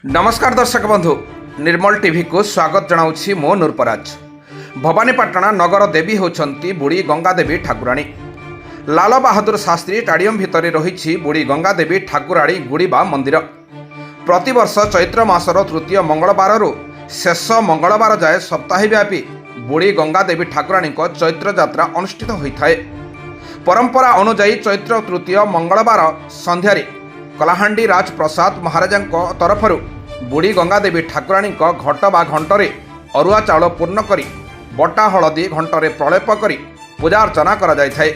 नमस्कार दर्शक बंधु निर्मल टीवी को स्वागत जनाऊँगी मो नूरपराज। भवानीपाटना नगर देवी होती बुढ़ी गंगादेवी ठाकुराणी। लाल बहादुर शास्त्री स्टाडियम भितर रही बुढ़ी गंगादेवी ठाकुराणी गुड़िबा मंदिर। प्रतिवर्ष चैत्र मासर तृतीय मंगलवार शेष मंगलवार जाए सप्ताहव्यापी बुढ़ी गंगादेवी ठाकुराणी चैत्र यात्रा अनुष्ठित होता है। परंपरा अनुजाई चैत्र तृतीय मंगलवार संध्यारे कलाहांडी राजप्रसाद महाराजा तरफर बुढ़ी गंगादेवी ठाकुराणी घट बा घंटे अरुआ चाउल पूर्ण करी बटा हलदी घंटे प्रलेप करी पूजा अर्चना करा जायथाय।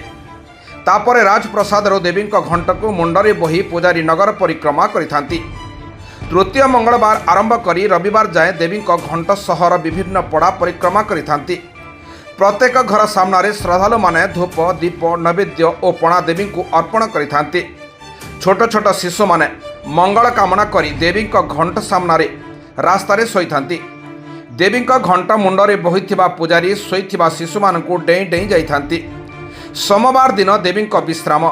तापरे राजप्रसाद देवी घंट को मुंडरे बोही पूजारी नगर परिक्रमा करिथांती। तृतीय मंगलवार आरंभ करी रविवार जाए देवी घंट सहर विभिन्न पड़ा परिक्रमा करिथांती। प्रत्येक घर सामने श्रद्धालु माने धूप दीप नैवेद्य और पणा देवी को अर्पण करिथांती। छोट छोट शिशु माने मंगल कामना करी देवी घंट सामने रास्तार शोईथांती। देवी घंट मुंडरे बोहिथिबा पूजारी शोईथिबा शिशु मानकु डेई डेई जाइथांती। सोमवार दिन देवी विश्राम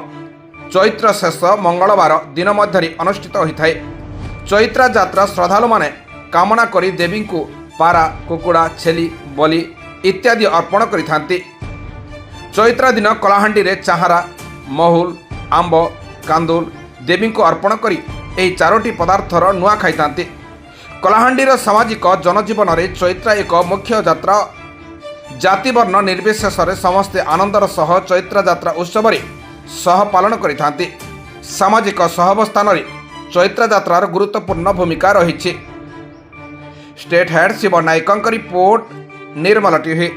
चैत्र शेष मंगलवार दिन मध्य अनुष्ठित होता है। चैत्रा यात्रा श्रद्धालु माने कामना करी देवी को पारा कुकुड़ा छेली बलि इत्यादि अर्पण करिथांती। चैत्रा दिन कलाहांडी रे चाहारा महुल आंब कांदुल देवी को अर्पण करी एही चारोटी पदार्थर नुआ खाइथांती। कलाहांडीर सामाजिक जनजीवन में चैत्रा एक मुख्य यात्रा। जाति वर्ण निर्विशेष समस्ते आनंदर सह चैत्र यात्रा उत्सव सह पालन करिथांती। सामाजिक सहावस्थान चैत्र यात्रार गुरुत्वपूर्ण भूमिका रही। स्टेट हेड शिव नायक रिपोर्ट निर्मल टीवी।